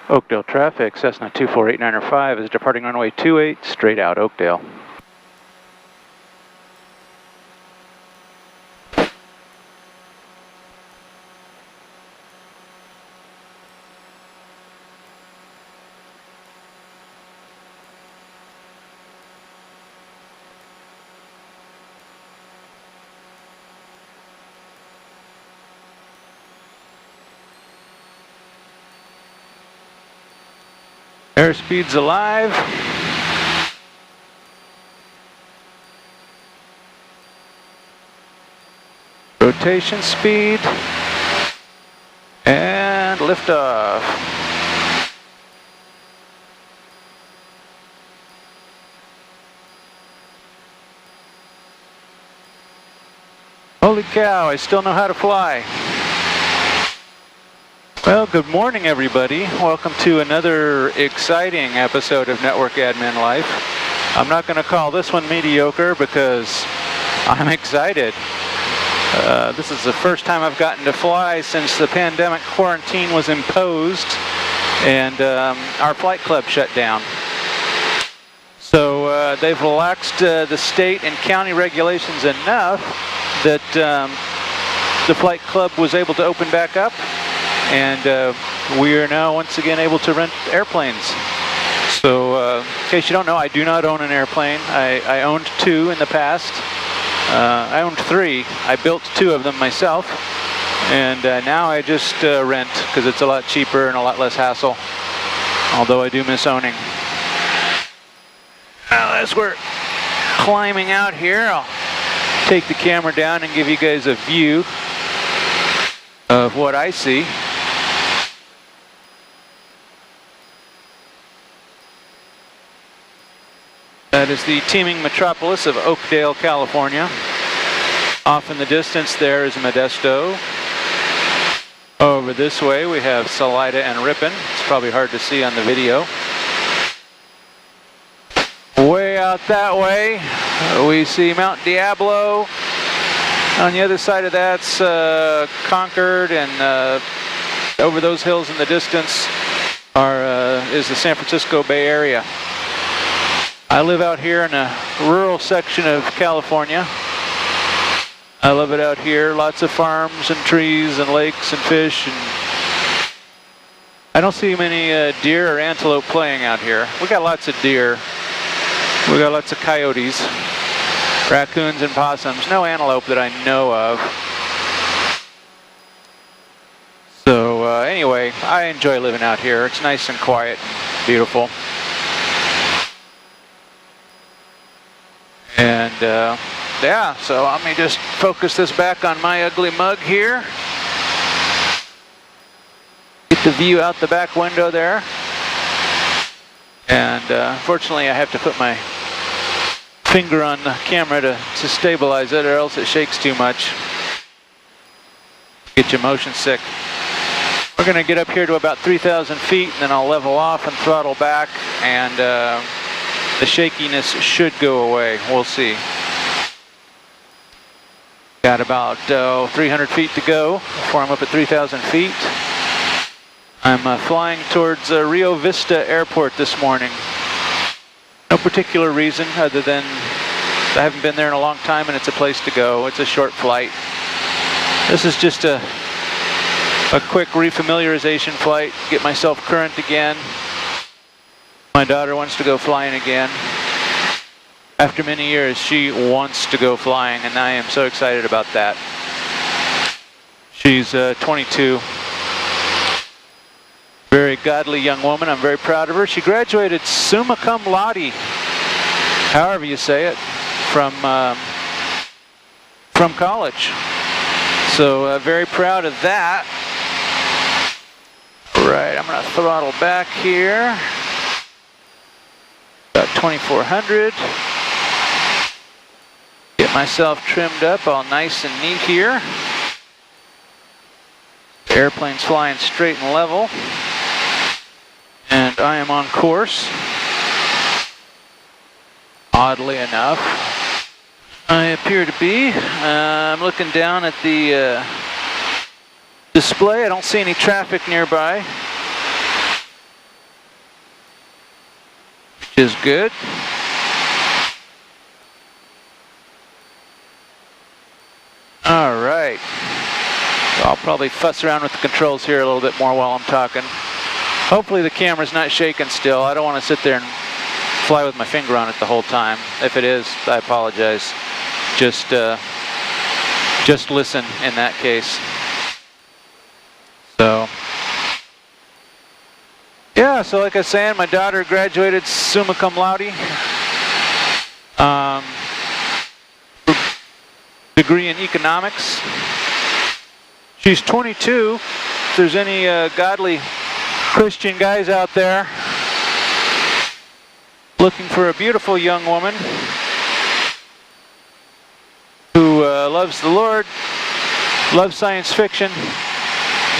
Oakdale traffic, Cessna 24895 is departing runway 28, straight out Oakdale. Airspeed's alive. Rotation speed. And liftoff. Holy cow, I still know how to fly. Well, good morning, everybody. Welcome to another exciting episode of Network Admin Life. I'm not going to call this one mediocre because I'm excited. This is the first time I've gotten to fly since the pandemic quarantine was imposed and our flight club shut down. So they've relaxed the state and county regulations enough that the flight club was able to open back up. And we are now once again able to rent airplanes. So in case you don't know, I do not own an airplane. I owned two in the past. I owned three. I built two of them myself. And now I just rent because it's a lot cheaper and a lot less hassle. Although I do miss owning. Well, as we're climbing out here, I'll take the camera down and give you guys a view of what I see. That is the teeming metropolis of Oakdale, California. Off in the distance there is Modesto. Over this way we have Salida and Ripon. It's probably hard to see on the video. Way out that way we see Mount Diablo. On the other side of that's Concord, and over those hills in the distance is the San Francisco Bay Area. I live out here in a rural section of California. I love it out here. Lots of farms and trees and lakes and fish. And I don't see many deer or antelope playing out here. We got lots of deer. We got lots of coyotes, raccoons and possums. No antelope that I know of. So anyway, I enjoy living out here. It's nice and quiet and beautiful. And yeah, so let me just focus this back on my ugly mug here. Get the view out the back window there. And fortunately I have to put my finger on the camera to stabilize it, or else it shakes too much. Get you motion sick. We're going to get up here to about 3,000 feet, and then I'll level off and throttle back, and the shakiness should go away. We'll see. Got about 300 feet to go before I'm up at 3,000 feet. I'm flying towards Rio Vista Airport this morning. No particular reason other than I haven't been there in a long time and it's a place to go. It's a short flight. This is just a quick refamiliarization flight, get myself current again. My daughter wants to go flying again. After many years, she wants to go flying, and I am so excited about that. She's 22. Very godly young woman. I'm very proud of her. She graduated summa cum laude, however you say it, from college. So very proud of that. Right, I'm going to throttle back here. About 2,400. Get myself trimmed up all nice and neat here. The airplane's flying straight and level. And I am on course. Oddly enough, I appear to be. I'm looking down at the display. I don't see any traffic nearby. is good. All right. I'll probably fuss around with the controls here a little bit more while I'm talking. Hopefully the camera's not shaking still. I don't want to sit there and fly with my finger on it the whole time. If it is, I apologize. Just listen in that case. So, yeah, so like I was saying, my daughter graduated summa cum laude. Degree in economics. She's 22. If there's any godly Christian guys out there looking for a beautiful young woman who loves the Lord, loves science fiction,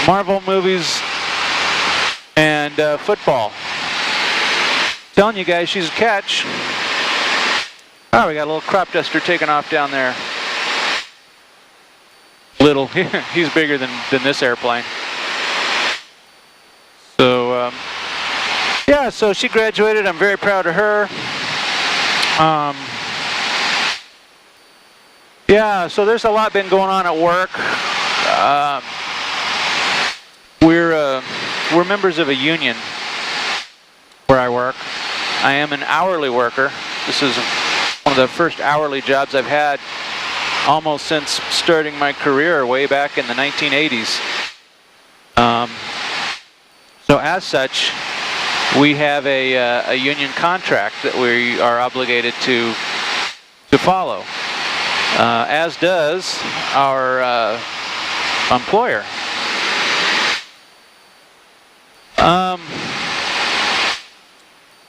Marvel movies, and football. Telling you guys, she's a catch. Oh, we got a little crop duster taking off down there. Little, he's bigger than this airplane. So, yeah, so she graduated. I'm very proud of her. Yeah, so there's a lot been going on at work. We're members of a union where I work. I am an hourly worker. This is one of the first hourly jobs I've had almost since starting my career way back in the 1980s. So as such, we have a union contract that we are obligated to follow, as does our employer.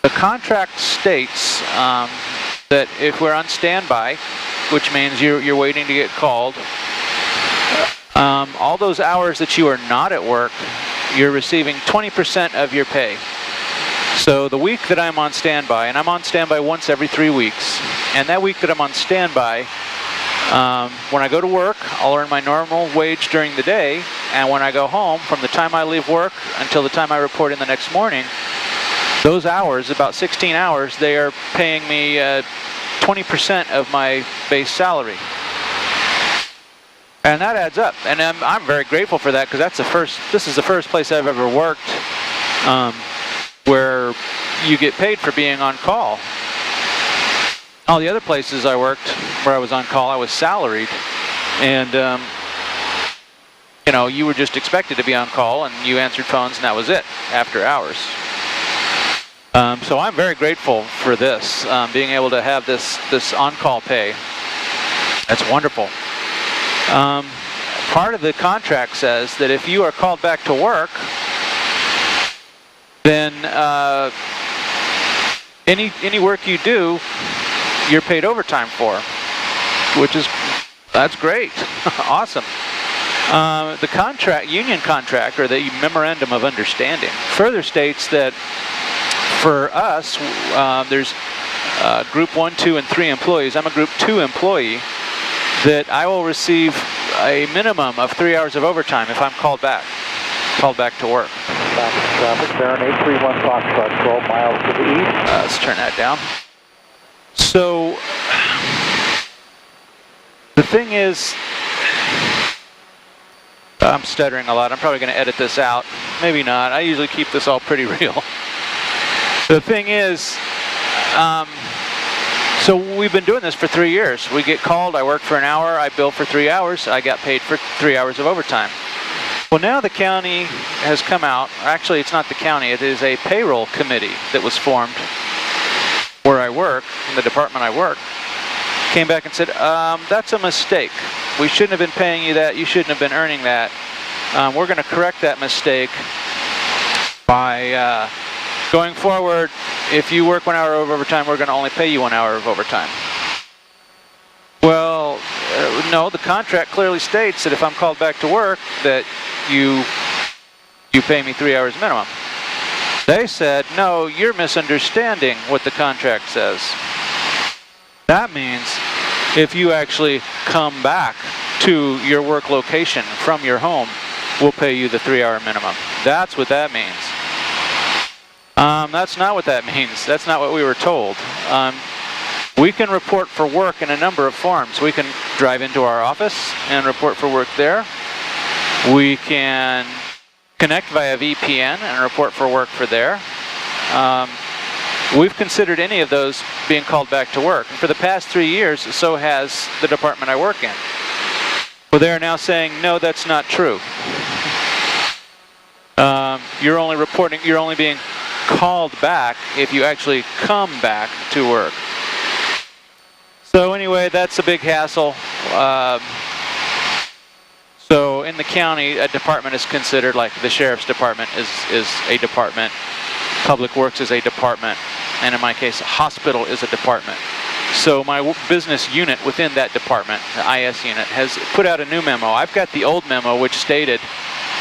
The contract states that if we're on standby, which means you're waiting to get called, all those hours that you are not at work, you're receiving 20% of your pay. So the week that I'm on standby, and I'm on standby once every 3 weeks, and that week that I'm on standby, when I go to work, I'll earn my normal wage during the day, and when I go home, from the time I leave work until the time I report in the next morning, those hours, about 16 hours, they are paying me 20% of my base salary. And that adds up, and I'm very grateful for that, because this is the first place I've ever worked where you get paid for being on call. All the other places I worked where I was on call, I was salaried, and you know, you were just expected to be on call, and you answered phones, and that was it after hours. So I'm very grateful for this, being able to have this on-call pay. That's wonderful. Part of the contract says that if you are called back to work, then any work you do, you're paid overtime for, that's great. Awesome. The union contract, or the memorandum of understanding, further states that for us, there's group 1, 2, and 3 employees. I'm a group 2 employee, that I will receive a minimum of 3 hours of overtime if I'm called back to work. Traffic, Baron 831 Foxtrot, 12 miles to the east. Let's turn that down. So, the thing is, I'm stuttering a lot. I'm probably going to edit this out. Maybe not. I usually keep this all pretty real. The thing is, so we've been doing this for 3 years. We get called, I work for an hour, I bill for 3 hours, I got paid for 3 hours of overtime. Well, now the county has come out. Actually, it's not the county, it is a payroll committee that was formed where I work, in the department I work. Came back and said, that's a mistake. We shouldn't have been paying you that, you shouldn't have been earning that. We're going to correct that mistake by going forward. If you work 1 hour of overtime, we're going to only pay you 1 hour of overtime. Well, no, the contract clearly states that if I'm called back to work, that you pay me 3 hours minimum. They said, no, you're misunderstanding what the contract says. That means if you actually come back to your work location from your home, we'll pay you the 3 hour minimum. That's what that means. That's not what that means. That's not what we were told. We can report for work in a number of forms. We can drive into our office and report for work there. We can connect via VPN and report for work for there. We've considered any of those being called back to work. And for the past 3 years, so has the department I work in. Well, they're now saying, no, that's not true. You're only being called back if you actually come back to work. So anyway, that's a big hassle. So in the county, a department is considered, like the sheriff's department is a department, public works is a department, and in my case, a hospital is a department. So my business unit within that department, the IS unit, has put out a new memo. I've got the old memo which stated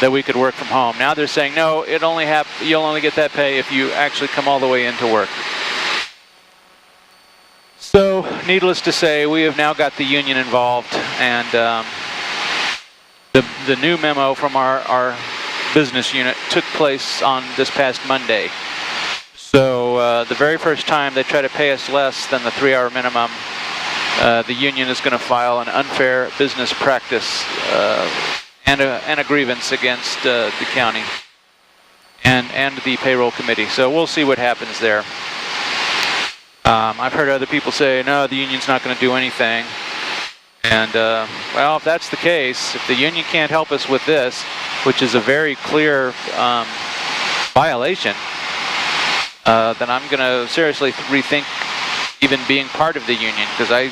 that we could work from home. Now they're saying, no, you'll only get that pay if you actually come all the way into work. So, needless to say, we have now got the union involved, and the new memo from our business unit took place on this past Monday. So the very first time they try to pay us less than the 3-hour minimum, the union is going to file an unfair business practice and a grievance against the county and the payroll committee. So we'll see what happens there. I've heard other people say, no, the union's not going to do anything. And, well, if that's the case, if the union can't help us with this, which is a very clear violation, then I'm going to seriously rethink even being part of the union, because I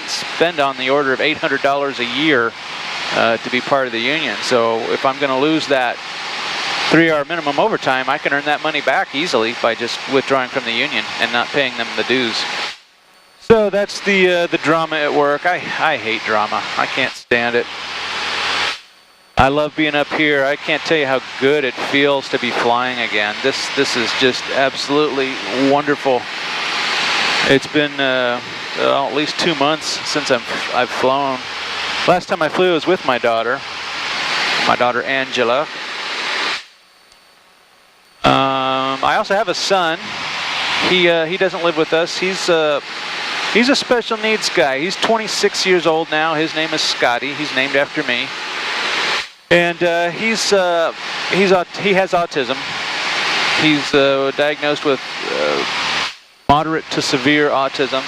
spend on the order of $800 a year to be part of the union. So if I'm going to lose that 3-hour minimum overtime, I can earn that money back easily by just withdrawing from the union and not paying them the dues. So that's the drama at work. I hate drama. I can't stand it. I love being up here. I can't tell you how good it feels to be flying again. This is just absolutely wonderful. It's been at least 2 months since I've flown. Last time I flew was with my daughter Angela. I also have a son. He doesn't live with us. He's a special needs guy. He's 26 years old now. His name is Scotty. He's named after me. And he has autism. He's diagnosed with moderate to severe autism.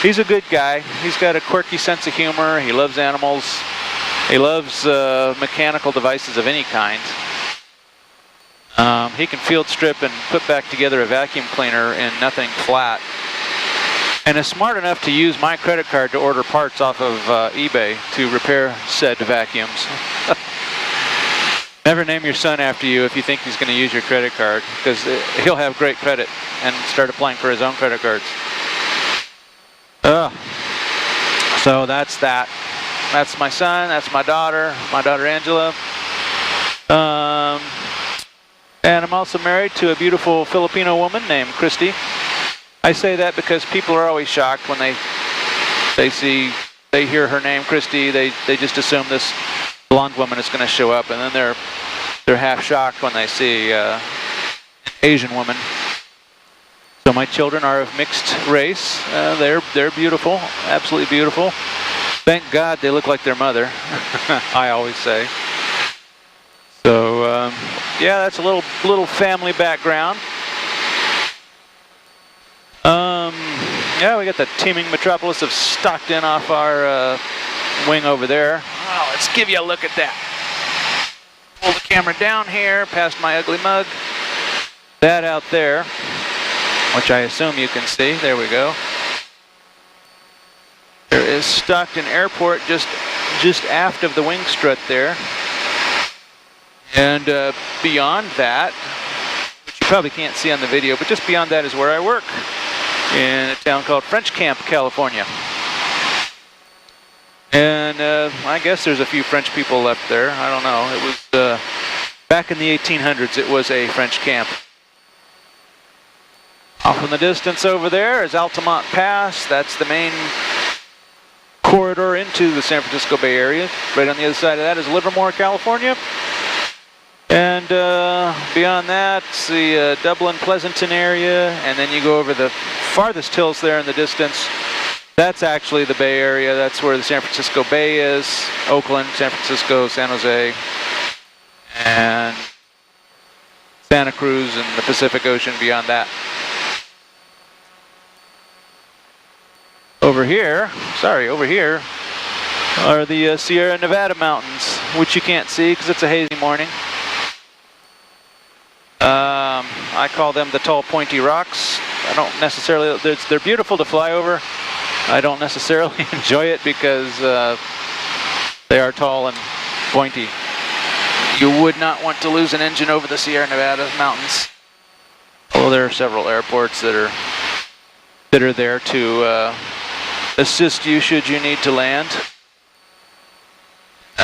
He's a good guy. He's got a quirky sense of humor. He loves animals. He loves mechanical devices of any kind. He can field strip and put back together a vacuum cleaner in nothing flat. And is smart enough to use my credit card to order parts off of eBay to repair said vacuums. Never name your son after you if you think he's going to use your credit card, because he'll have great credit and start applying for his own credit cards. So that's that. That's my son, that's my daughter Angela. And I'm also married to a beautiful Filipino woman named Christy. I say that because people are always shocked when they hear her name, Christy. They just assume this blonde woman is going to show up, and then they're half shocked when they see an Asian woman. So my children are of mixed race. They're beautiful, absolutely beautiful. Thank God they look like their mother. I always say. So yeah, that's a little family background. Yeah, we got the teeming metropolis of Stockton off our wing over there. Oh, let's give you a look at that. Pull the camera down here, past my ugly mug. That out there, which I assume you can see. There we go. There is Stockton Airport just aft of the wing strut there. And beyond that, which you probably can't see on the video, but just beyond that is where I work, in a town called French Camp, California. And I guess there's a few French people left there. I don't know. It was back in the 1800s. It was a French camp. Off in the distance over there is Altamont Pass. That's the main corridor into the San Francisco Bay Area. Right on the other side of that is Livermore, California. And beyond that, it's the Dublin Pleasanton area, and then you go over the farthest hills there in the distance. That's actually the Bay Area. That's where the San Francisco Bay is, Oakland, San Francisco, San Jose, and Santa Cruz and the Pacific Ocean beyond that. Over here are the Sierra Nevada mountains, which you can't see because it's a hazy morning. I call them the tall pointy rocks. I don't necessarily, they're beautiful to fly over. I don't necessarily enjoy it because they are tall and pointy. You would not want to lose an engine over the Sierra Nevada mountains. Although there are several airports that are there to assist you should you need to land.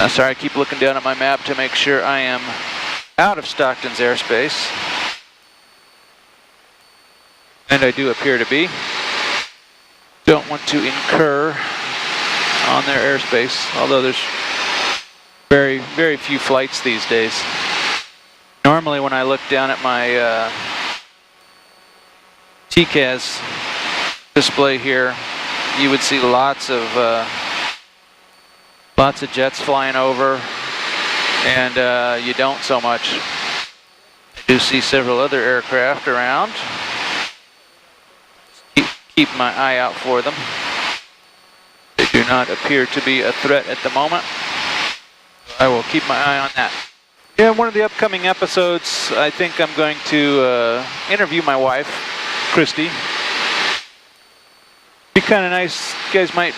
Sorry, I keep looking down at my map to make sure I am out of Stockton's airspace. And I do appear to be. Don't want to incur on their airspace, although there's very, very few flights these days. Normally when I look down at my TCAS display here, you would see lots of jets flying over, and you don't so much. I do see several other aircraft around. Keep my eye out for them. They do not appear to be a threat at the moment. I will keep my eye on that. Yeah, one of the upcoming episodes, I think I'm going to interview my wife, Christy. Be kind of nice. You guys might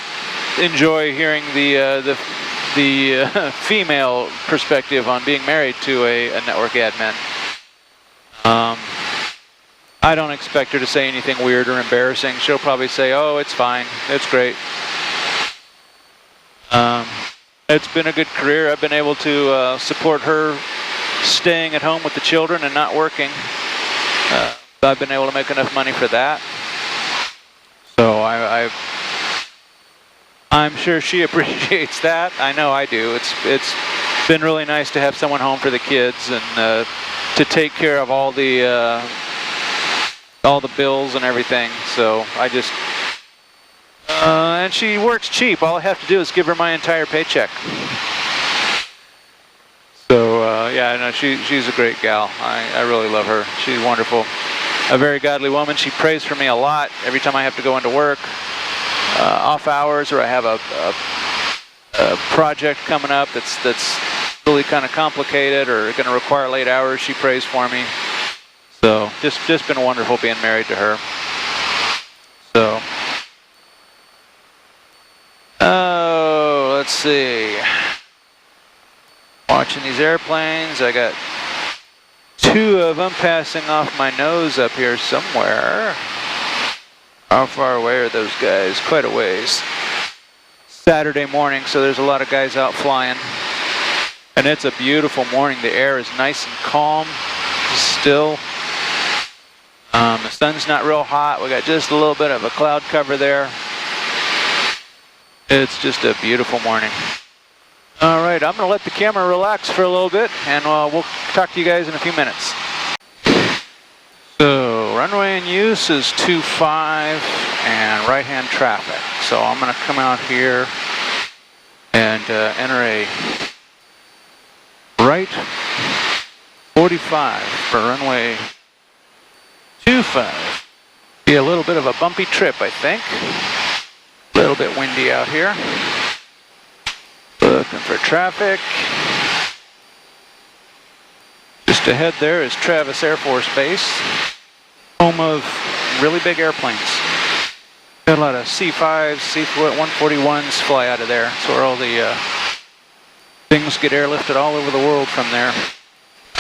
enjoy hearing the female perspective on being married to a network admin. I don't expect her to say anything weird or embarrassing. She'll probably say, "Oh, it's fine. It's great." It's been a good career. I've been able to support her staying at home with the children and not working. I've been able to make enough money for that. So I'm sure she appreciates that. I know I do. It's been really nice to have someone home for the kids and to take care of all the bills and everything. So I just and she works cheap. All I have to do is give her my entire paycheck. So yeah, no, she's a great gal. I really love her. She's wonderful. A very godly woman. She prays for me a lot every time I have to go into work, off hours, or I have a project coming up that's really kind of complicated or going to require late hours. She prays for me. So just been wonderful being married to her. So, oh, let's see. Watching these airplanes, I got 2 of them passing off my nose up here somewhere. How far away are those guys? Quite a ways. Saturday morning, so there's a lot of guys out flying. And it's a beautiful morning. The air is nice and calm, still. The sun's not real hot. We got just a little bit of a cloud cover there. It's just a beautiful morning. All right, I'm going to let the camera relax for a little bit, and we'll talk to you guys in a few minutes. So, runway in use is 25 and right-hand traffic. So I'm going to come out here and enter a right 45 for runway 25. Be a little bit of a bumpy trip, I think. A little bit windy out here. Looking for traffic. Just ahead there is Travis Air Force Base, home of really big airplanes. Got a lot of C-5s, C-141s fly out of there. That's where all the things get airlifted all over the world from there.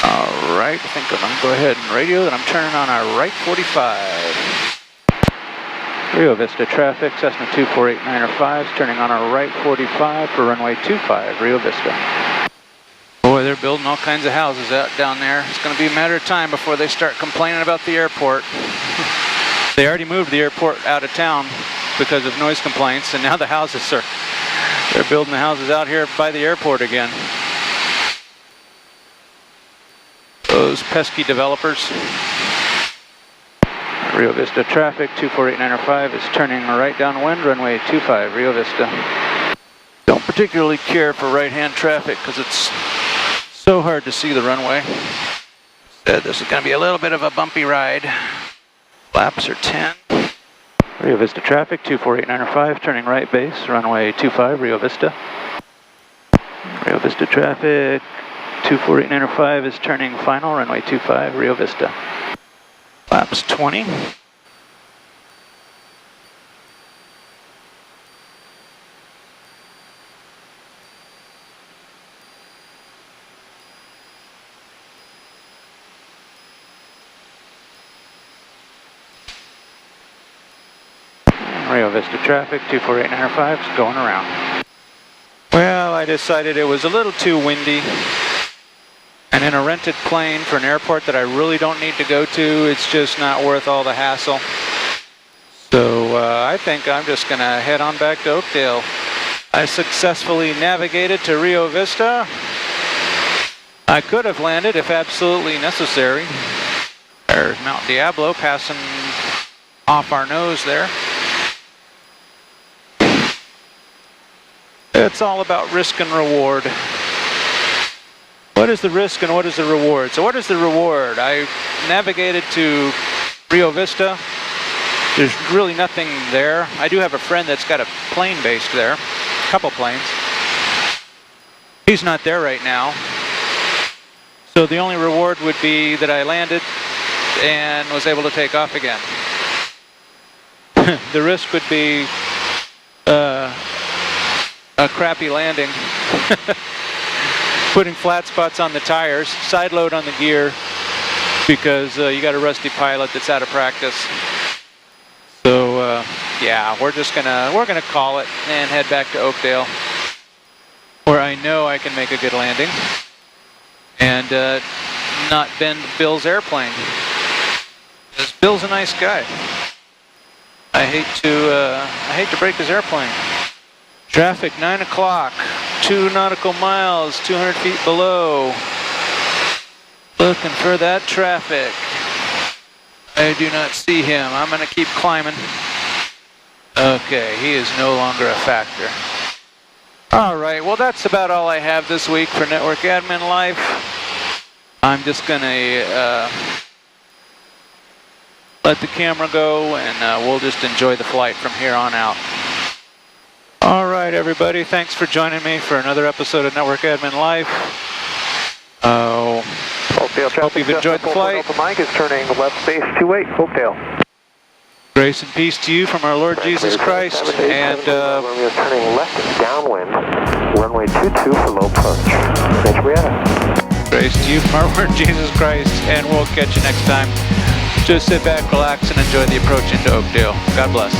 All right, I think I'm going to go ahead and radio that I'm turning on our right 45. Rio Vista traffic, Cessna 2489 is turning on our right 45 for runway 25, Rio Vista. Boy, they're building all kinds of houses out down there. It's going to be a matter of time before they start complaining about the airport. They already moved the airport out of town because of noise complaints, and now the houses they're building the houses out here by the airport again. Those pesky developers. Rio Vista traffic, 24895 is turning right downwind, runway 25, Rio Vista. Don't particularly care for right-hand traffic because it's so hard to see the runway. Said this is going to be a little bit of a bumpy ride. Flaps are 10. Rio Vista traffic, 24895, turning right base, runway 25, Rio Vista. Rio Vista traffic, 24895 is turning final, runway 25, Rio Vista. Flaps 20. Rio Vista traffic, 24895 is going around. Well, I decided it was a little too windy. And in a rented plane for an airport that I really don't need to go to, it's just not worth all the hassle. So I think I'm just going to head on back to Oakdale. I successfully navigated to Rio Vista. I could have landed if absolutely necessary. There's Mount Diablo passing off our nose there. It's all about risk and reward. What is the risk and what is the reward? So what is the reward? I navigated to Rio Vista. There's really nothing there. I do have a friend that's got a plane based there, a couple planes. He's not there right now. So the only reward would be that I landed and was able to take off again. The risk would be a crappy landing. Putting flat spots on the tires, side load on the gear, because you got a rusty pilot that's out of practice. So yeah, we're gonna call it and head back to Oakdale, where I know I can make a good landing and not bend Bill's airplane. Because Bill's a nice guy. I hate to break his airplane. Traffic 9 o'clock, 2 nautical miles, 200 feet below. Looking for that traffic. I do not see him. I'm going to keep climbing. Okay, he is no longer a factor. All right, well that's about all I have this week for Network Admin Life. I'm just going to let the camera go and we'll just enjoy the flight from here on out. All right, everybody, thanks for joining me for another episode of Network Admin Life. Hope you've enjoyed the flight. Mike is turning left base 28, Oakdale. Grace and peace to you from our Lord Jesus Christ. And Romeo is turning left downwind, runway 22 for low approach. Thanks, Brianna. grace to you from our Lord Jesus Christ, and we'll catch you next time. Just sit back, relax, and enjoy the approach into Oakdale. God bless.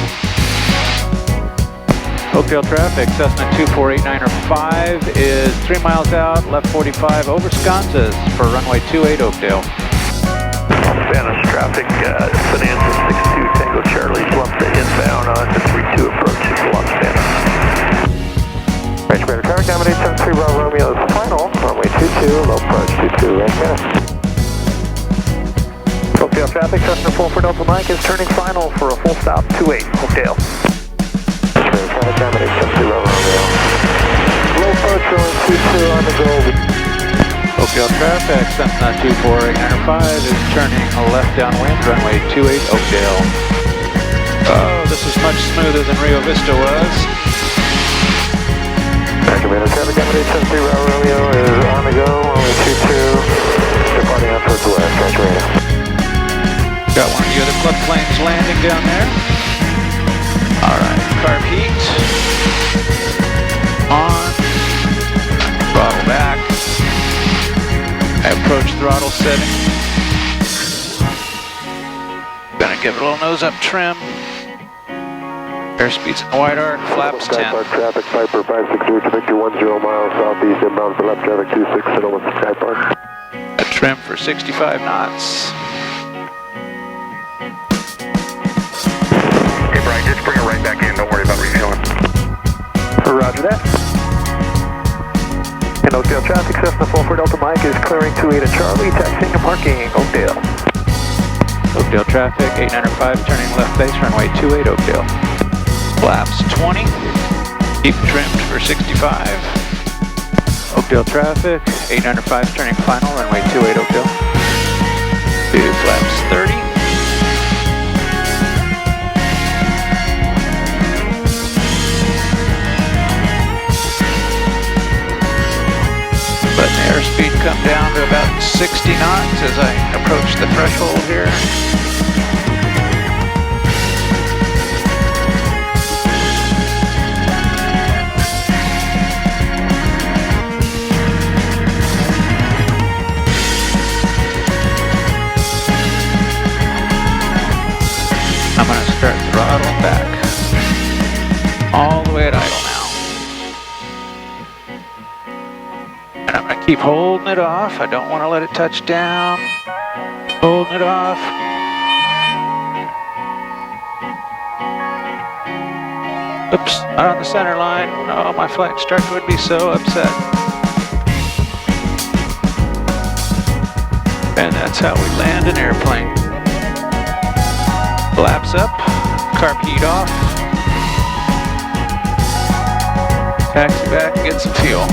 Oakdale traffic, Cessna 24895 is 3 miles out, left 45 over sconces for runway 28 Oakdale. Spanish traffic, Bonanza 62 Tango Charlie, slumped inbound on the 32 approach to Los Spanish. Range Commander traffic, dominate 73 Bravo Romeo is final, runway 22, low approach 22, Range Commander. Oakdale traffic, Cessna 44 Delta Mike is turning final for a full stop 28 Oakdale. Dominate 73 Bravo Romeo. Low approach runway 22 on the go. Oakdale traffic, Cessna 24895 is turning left downwind, runway 28 Oakdale. Oh, this is much smoother than Rio Vista was. Commander traffic, dominate 73 Bravo Romeo is on the go, runway 22, departing out towards the west, Range Radar. Got one of the other club planes landing down there. Alright, carb heat on, throttle back, approach throttle setting. Gonna give it a little nose up trim. Airspeed's in the wide arc, flaps 10. Sky Park traffic, Piper 562 to Victor 10 miles southeast, inbound for left traffic 26 at over Sky Park. A trim for 65 knots. Hey Brian, just bring it right back in, don't worry about refueling. Roger that. And Oakdale traffic, Cessna 44 Delta Mike is clearing 28 at Charlie, taxiing and parking, Oakdale. Oakdale traffic, 805, turning left base, runway 28, Oakdale. Flaps 20, keep trimmed for 65. Oakdale traffic, 805, turning final, runway 28, Oakdale. To flaps 30. Let the airspeed come down to about 60 knots as I approach the threshold here. I'm going to start throttling back. All the way at idle now. And I'm going to keep holding it off. I don't want to let it touch down. Holding it off. Oops, not on the center line. Oh, my flight instructor would be so upset. And that's how we land an airplane. Flaps up, carb heat off. Taxi back and get some fuel.